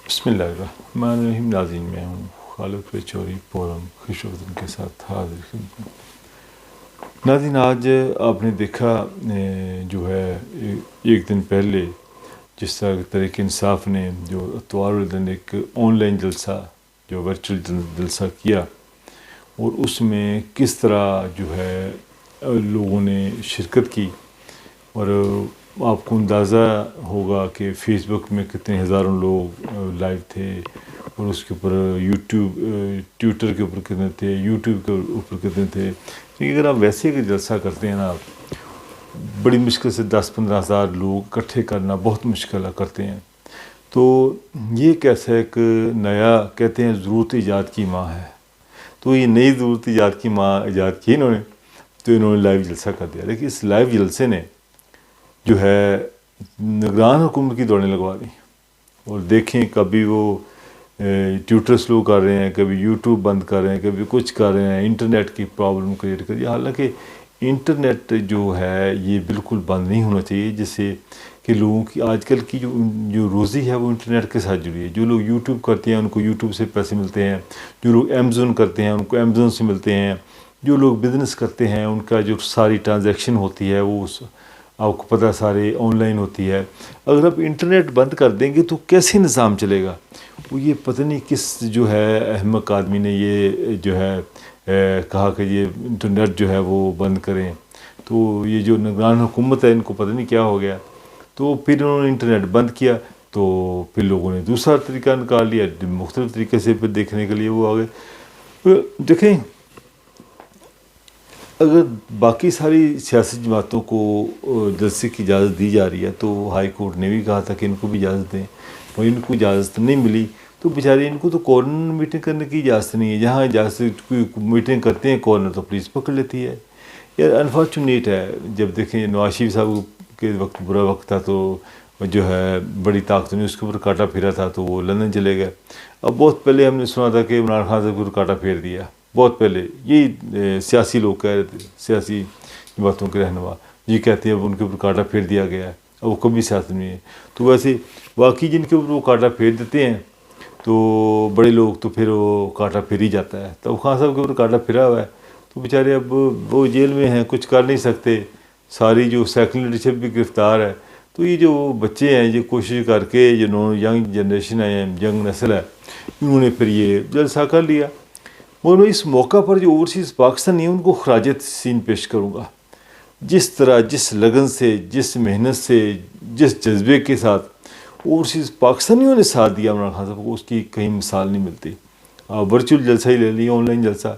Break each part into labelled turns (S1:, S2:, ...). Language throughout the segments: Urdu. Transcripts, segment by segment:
S1: بسم اللہ الرحمن الرحیم. ناظرین، میں ہوں خالد پیچوری پورم خوش وطن کے ساتھ حاضر خدمت ہوں. ناظرین، آج آپ نے دیکھا جو ہے ایک دن پہلے جس طرح تحریک انصاف نے جو اتوار والے دن ایک آن لائن جلسہ جو ورچوئل جلسہ کیا، اور اس میں کس طرح جو ہے لوگوں نے شرکت کی، اور آپ کو اندازہ ہوگا کہ فیس بک میں کتنے ہزاروں لوگ لائیو تھے، اور اس کے اوپر ٹویٹر کے اوپر کتنے تھے، یوٹیوب کے اوپر کتنے تھے. کیونکہ اگر آپ ویسے کہ جلسہ کرتے ہیں نا، آپ بڑی مشکل سے 10-15 ہزار لوگ اکٹھے کرنا بہت مشکل کرتے ہیں. تو یہ کیسا ایک نیا کہتے ہیں ضرورت ایجاد کی ماں ہے. تو یہ نئی ضرورت ایجاد کی ماں ایجاد کی انہوں نے، تو انہوں نے لائیو جلسہ کر دیا. لیکن اس لائیو جلسے نے جو ہے نگران حکومت کی دوڑیں لگوا دیں. اور دیکھیں کبھی وہ ٹویٹر سلو کر رہے ہیں، کبھی یوٹیوب بند کر رہے ہیں، کبھی کچھ کر رہے ہیں، انٹرنیٹ کی پرابلم کریٹ کر. حالانکہ انٹرنیٹ جو ہے یہ بالکل بند نہیں ہونا چاہیے، جس سے کہ لوگوں کی آج کل کی جو روزی ہے وہ انٹرنیٹ کے ساتھ جڑی ہے. جو لوگ یوٹیوب کرتے ہیں ان کو یوٹیوب سے پیسے ملتے ہیں، جو لوگ امیزون کرتے ہیں ان کو امیزون سے ملتے ہیں، جو لوگ بزنس کرتے ہیں ان کا جو ساری ٹرانزیکشن ہوتی ہے وہ آپ کو پتہ سارے آن لائن ہوتی ہے. اگر آپ انٹرنیٹ بند کر دیں گے تو کیسے نظام چلے گا؟ وہ یہ پتہ نہیں کس جو ہے احمق آدمی نے یہ جو ہے کہا کہ یہ انٹرنیٹ جو ہے وہ بند کریں. تو یہ جو نگران حکومت ہے ان کو پتہ نہیں کیا ہو گیا. تو پھر انہوں نے انٹرنیٹ بند کیا، تو پھر لوگوں نے دوسرا طریقہ نکال لیا، مختلف طریقے سے پھر دیکھنے کے لیے وہ آ گئے. دیکھیں، اگر باقی ساری سیاسی جماعتوں کو جلسے کی اجازت دی جا رہی ہے تو ہائی کورٹ نے بھی کہا تھا کہ ان کو بھی اجازت دیں، اور ان کو اجازت نہیں ملی تو بیچارے ان کو تو کارنر میٹنگ کرنے کی اجازت نہیں ہے. جہاں اجازت کوئی میٹنگ کرتے ہیں کارنر تو پولیس پکڑ لیتی ہے. یار انفارچونیٹ ہے. جب دیکھیں نواز شریف صاحب کے وقت برا وقت تھا تو جو ہے بڑی طاقت نے اس کے اوپر کاٹا پھیرا تھا تو وہ لندن چلے گئے. اب بہت پہلے ہم نے سنا تھا کہ عمران خان صاحب کو کاٹا پھیر دیا، بہت پہلے. یہی سیاسی لوگ کہہ رہے تھے، سیاسی باتوں کے رہنما یہ کہتے ہیں اب ان کے اوپر کاٹا پھیر دیا گیا ہے، اب وہ کبھی سیاست نہیں ہے. تو ویسے باقی جن کے اوپر وہ کاٹا پھیر دیتے ہیں تو بڑے لوگ تو پھر وہ کاٹا پھیر ہی جاتا ہے. تو خان صاحب کے اوپر کاٹا پھرا ہوا ہے تو بیچارے اب وہ جیل میں ہیں، کچھ کر نہیں سکتے. ساری جو سیکنڈ لیڈرشپ بھی گرفتار ہے. تو یہ جو بچے ہیں یہ کوشش کر کے ینگ جنریشن ہے، ینگ نسل ہے، انہوں نے پھر یہ جلسہ کر لیا. اور میں اس موقع پر جو اوورسیز پاکستانی ہیں ان کو خراج تحسین پیش کروں گا. جس طرح، جس لگن سے، جس محنت سے، جس جذبے کے ساتھ اوورسیز پاکستانیوں نے ساتھ دیا عمران خان صاحب کو، اس کی کہیں مثال نہیں ملتی. آپ ورچوئل جلسہ ہی لے لیے، آن لائن جلسہ،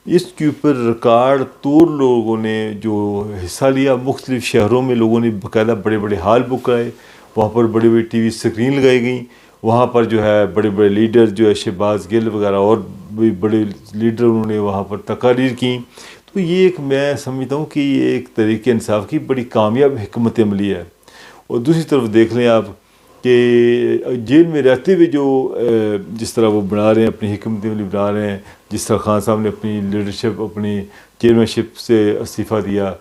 S1: اس کے اوپر ریکارڈ توڑ لوگوں نے جو حصہ لیا. مختلف شہروں میں لوگوں نے باقاعدہ بڑے بڑے ہال بک کرائے، وہاں پر بڑی بڑی ٹی وی اسکرین لگائی گئیں. وہاں پر جو ہے بڑے بڑے لیڈر جو ہے شہباز گل وغیرہ اور بھی بڑے لیڈر انہوں نے وہاں پر تقاریر کیں. تو یہ ایک میں سمجھتا ہوں کہ یہ ایک تحریک انصاف کی بڑی کامیاب حکمت عملی ہے. اور دوسری طرف دیکھ لیں آپ کہ جیل میں رہتے ہوئے جو جس طرح وہ بنا رہے ہیں، اپنی حکمت عملی بنا رہے ہیں، جس طرح خان صاحب نے اپنی لیڈرشپ، اپنی چیئرمین شپ سے استعفیٰ دیا،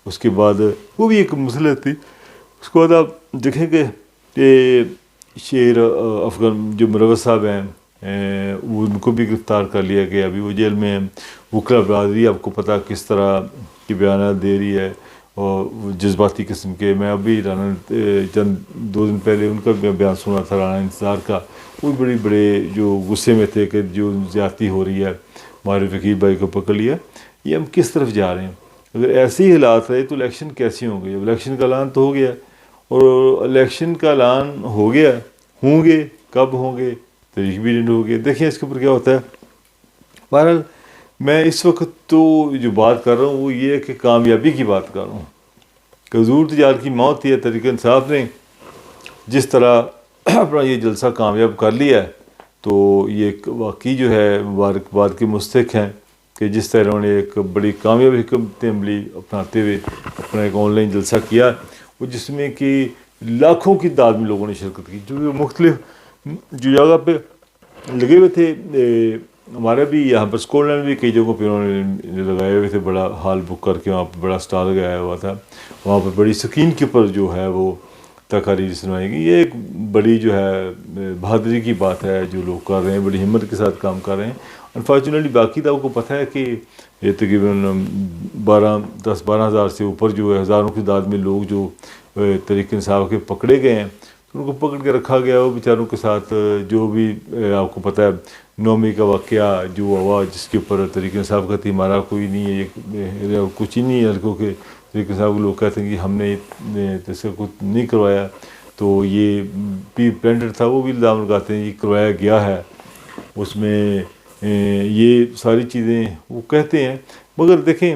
S1: اس کے بعد وہ بھی ایک مسئلہ تھی. اس کے بعد آپ دیکھیں گے کہ شیر افغان جو مروت صاحب ہیں وہ ان کو بھی گرفتار کر لیا گیا، ابھی وہ جیل میں ہیں. وکلا برادری آپ کو پتہ کس طرح کی بیانات دے رہی ہے، اور جذباتی قسم کے. میں ابھی چند 2 دن پہلے ان کا بیان سنا تھا، رانا انتظار کا. وہ بڑے بڑے جو غصے میں تھے کہ جو زیادتی ہو رہی ہے، ہمارے وکیل بھائی کو پکڑ لیا. یہ ہم کس طرف جا رہے ہیں؟ اگر ایسے ہی حالات رہے تو الیکشن کیسے ہوں گے؟ الیکشن کا اعلان تو ہو گیا، اور الیکشن کا اعلان ہو گیا، ہوں گے کب ہوں گے؟ تاریخ بھی نہیں ہوگی. دیکھیں اس کے اوپر کیا ہوتا ہے. بہرحال میں اس وقت تو جو بات کر رہا ہوں وہ یہ ہے کہ کامیابی کی بات کر رہا ہوں کہ حضور تجار کی موت ہے. تحریک انصاف نے جس طرح اپنا یہ جلسہ کامیاب کر لیا ہے تو یہ واقعی جو ہے مبارکباد کے مستحق ہیں کہ جس طرح انہوں نے ایک بڑی کامیاب حکمت عملی اپناتے ہوئے اپنا ایک آن لائن جلسہ کیا، اور جس میں کہ لاکھوں کی تعداد میں لوگوں نے شرکت کی، جو مختلف جو جگہ پہ لگے ہوئے تھے. ہمارے بھی یہاں پر اسکاٹ لینڈ بھی کئی جگہوں پہ انہوں نے لگائے ہوئے تھے، بڑا ہال بک کر کے وہاں پہ بڑا اسٹال لگایا ہوا تھا. وہاں پر بڑی سکرین کے اوپر جو ہے وہ تقاریر سنوائے گی. یہ ایک بڑی جو ہے بہادری کی بات ہے جو لوگ کر رہے ہیں, بڑی ہمت کے ساتھ کام کر رہے ہیں. انفارچونیٹلی باقی تو آپ کو پتہ ہے کہ یہ تقریباً 10-12 ہزار سے اوپر جو ہے ہزاروں کی تعداد میں لوگ جو تحریک انصاف کے پکڑے گئے ہیں, ان کو پکڑ کے رکھا گیا. وہ بیچاروں کے ساتھ جو بھی آپ کو پتہ ہے 9 کا واقعہ جو ہوا, جس کے اوپر تحریک انصاف کا ہمارا کوئی نہیں ہے, یہ کچھ ہی نہیں ہے لڑکوں کے. تحریک انصاف کے لوگ کہتے ہیں کہ ہم نے اس کا کچھ نہیں کروایا, تو یہ بھی پلینڈر تھا, وہ بھی الزام لگاتے ہیں یہ کروایا گیا ہے. اس میں یہ ساری چیزیں وہ کہتے ہیں. مگر دیکھیں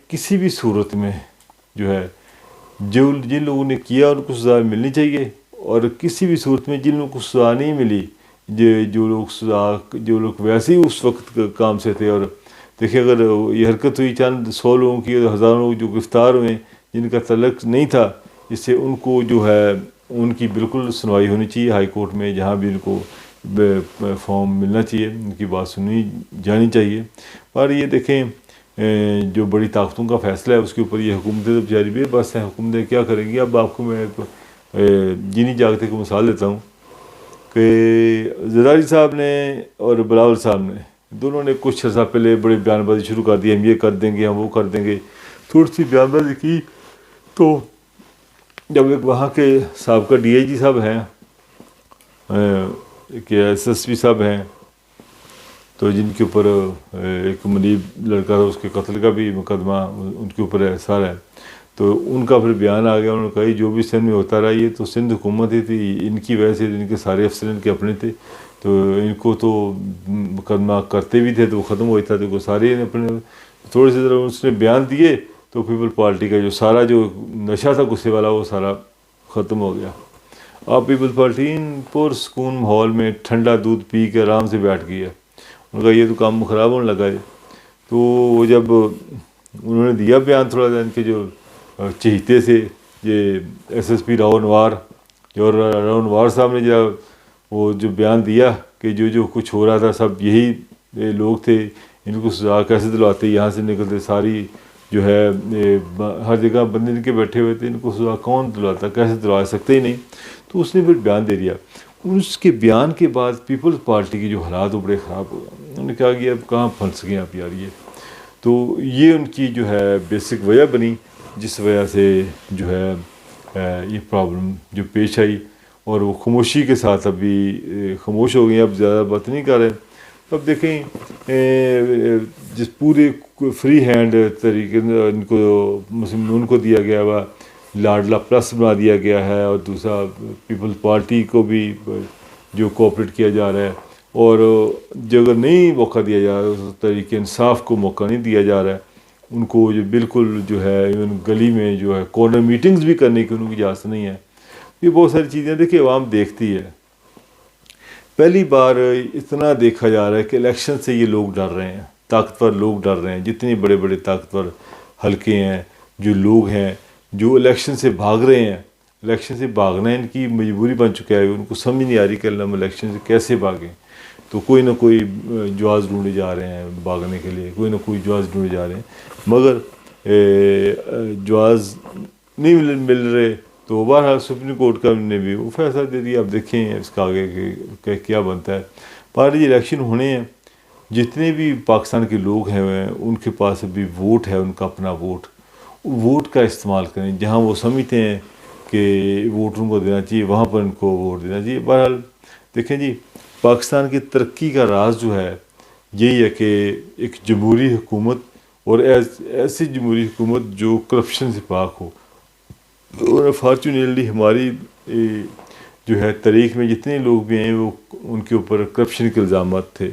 S1: کسی بھی صورت میں جو ہے جن لوگوں نے کیا ان کو سزا ملنی چاہیے, اور کسی بھی صورت میں جن لوگوں کو سزا نہیں ملی, جو لوگ ویسے ہی اس وقت کام سے تھے. اور دیکھیں اگر یہ حرکت ہوئی چند 100 لوگوں کی, ہزاروں لوگ جو گرفتار ہوئے جن کا تعلق نہیں تھا اس سے, ان کو جو ہے ان کی بالکل سنوائی ہونی چاہیے ہائی کورٹ میں, جہاں بھی ان کو فارم ملنا چاہیے, ان کی بات سنی جانی چاہیے. اور یہ دیکھیں جو بڑی طاقتوں کا فیصلہ ہے اس کے اوپر یہ حکومتیں تو بیچاری بے بس ہیں, حکومتیں کیا کریں گی. اب آپ کو میں جینی جاگتے کو مثال دیتا ہوں کہ زرداری صاحب نے اور بلاول صاحب نے دونوں نے کچھ عرصہ پہلے بڑی بیان بازی شروع کر دی, ہم یہ کر دیں گے, ہم وہ کر دیں گے. تھوڑی سی بیان بازی کی تو جب ایک وہاں کے سابقہ ڈی آئی جی صاحب ہیں, کہ ایس ایس پی صاحب ہیں, تو جن کے اوپر ایک منیب لڑکا تھا اس کے قتل کا بھی مقدمہ ان کے اوپر احسار ہے, تو ان کا پھر بیان آ گیا. انہوں نے کہا جو بھی سندھ میں ہوتا رہا یہ تو سندھ حکومت ہی تھی, ان کی وجہ سے ان کے سارے افسر ان کے اپنے تھے, تو ان کو تو مقدمہ کرتے بھی تھے تو وہ ختم ہو جاتا, تو وہ سارے اپنے تھوڑے سے ذرا اس نے بیان دیے تو پیپل پارٹی کا جو سارا جو نشہ تھا غصے والا وہ سارا ختم ہو گیا. آپ پیپل پارٹی پرسکون ماحول میں ٹھنڈا دودھ پی کے آرام سے بیٹھ گئی ہے. ان کا یہ تو کام خراب ہونے لگا ہے. تو وہ جب انہوں نے دیا بیان, تھوڑا سا ان کے جو چہیتے سے یہ ایس ایس پی راؤ انوار صاحب نے وہ جو بیان دیا کہ جو کچھ ہو رہا تھا سب یہی لوگ تھے, ان کو سزا کیسے دلواتے, یہاں سے نکلتے ساری جو ہے ہر جگہ بندے ان کے بیٹھے ہوئے تھے, ان کو سزا کون دلواتا, کیسے دلوا سکتے ہی نہیں. تو اس نے پھر بیان دے دیا. اس کے بیان کے بعد پیپلز پارٹی کے جو حالات وہ بڑے خراب ہو گئے. انہوں نے کہا کہ اب کہاں پھنس گئے آپ یار, یہ تو یہ ان کی جو ہے بیسک وجہ بنی جس وجہ سے جو ہے یہ پرابلم جو پیش آئی. اور وہ خاموشی کے ساتھ ابھی خاموش ہو گئی, اب زیادہ بات نہیں کر رہے. اب دیکھیں جس پورے فری ہینڈ طریقے ان کو دیا گیا ہوا, لاڈلا پلس بنا دیا گیا ہے, اور دوسرا پیپلز پارٹی کو بھی جو کوآپریٹ کیا جا رہا ہے, اور جو اگر نہیں موقع دیا جا رہا ہے اس طریقے انصاف کو موقع نہیں دیا جا رہا ہے, ان کو جو بالکل جو ہے ایون گلی میں جو ہے کارنر میٹنگز بھی کرنے کی ان کی اجازت نہیں ہے. یہ بہت ساری چیزیں دیکھیں عوام دیکھتی ہے. پہلی بار اتنا دیکھا جا رہا ہے کہ الیکشن سے یہ لوگ ڈر رہے ہیں, طاقتور لوگ ڈر رہے ہیں. جتنے بڑے بڑے طاقتور حلقے ہیں, جو لوگ ہیں جو الیکشن سے بھاگ رہے ہیں, الیکشن سے بھاگنا ان کی مجبوری بن چکا ہے. ان کو سمجھ نہیں آ رہی کہ ہم الیکشن سے کیسے بھاگیں, تو کوئی نہ کوئی جواز ڈھونڈے جا رہے ہیں بھاگنے کے لیے, کوئی نہ کوئی جواز ڈھونڈے جا رہے ہیں, مگر جواز نہیں مل رہے. تو بہرحال سپریم کورٹ کا نے بھی وہ فیصلہ دے دیا. اب دیکھیں اس کا آگے کہ کیا بنتا ہے. پر یہ الیکشن ہونے ہیں, جتنے بھی پاکستان کے لوگ ہیں ان کے پاس ابھی ووٹ ہے, ان کا اپنا ووٹ کا استعمال کریں. جہاں وہ سمجھتے ہیں کہ ووٹروں کو دینا چاہیے وہاں پر ان کو ووٹ دینا چاہیے. بہرحال دیکھیں جی, پاکستان کی ترقی کا راز جو ہے یہی ہے کہ ایک جمہوری حکومت, اور ایسی جمہوری حکومت جو کرپشن سے پاک ہو. اور فارچونیٹلی ہماری جو ہے تاریخ میں جتنے لوگ بھی ہیں وہ ان کے اوپر کرپشن کے الزامات تھے,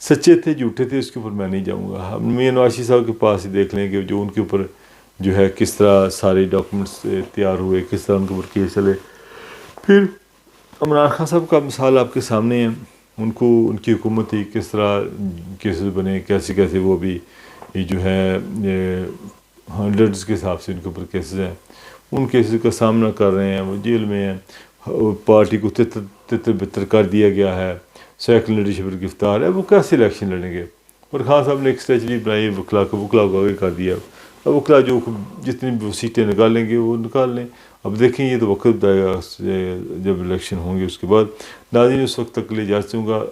S1: سچے تھے جھوٹے تھے اس کے اوپر میں نہیں جاؤں گا. ہم میاں نواز شریف صاحب کے پاس ہی دیکھ لیں کہ جو ان کے اوپر جو ہے کس طرح سارے ڈاکومنٹس تیار ہوئے, کس طرح ان کے اوپر کیس چلے. پھر عمران خان صاحب کا مثال آپ کے سامنے ہے, ان کی حکومت ہی کس طرح کیسز بنے, کیسے وہ بھی جو ہے ہنڈریڈز کے حساب سے ان کے اوپر کیسز ہیں. ان کیسز کا سامنا کر رہے ہیں, وہ جیل میں ہیں. پارٹی کو تتر بتر کر دیا گیا ہے, سیکولر لیڈرشپ گرفتار ہے. وہ کیسے الیکشن لڑیں گے؟ اور خان صاحب نے ایک اسٹریٹجی بنائی, وکلا کو آگے کر دیا. اب وکلا جو جتنی بھی سیٹیں نکالیں گے وہ نکال لیں. اب دیکھیں یہ تو وقت بتائے گا جب الیکشن ہوں گے اس کے بعد. ناظرین اس وقت تک کے لیے اجازت دوں گا,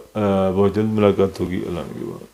S1: بہت جلد ملاقات ہوگی. اللہ نے کے بعد.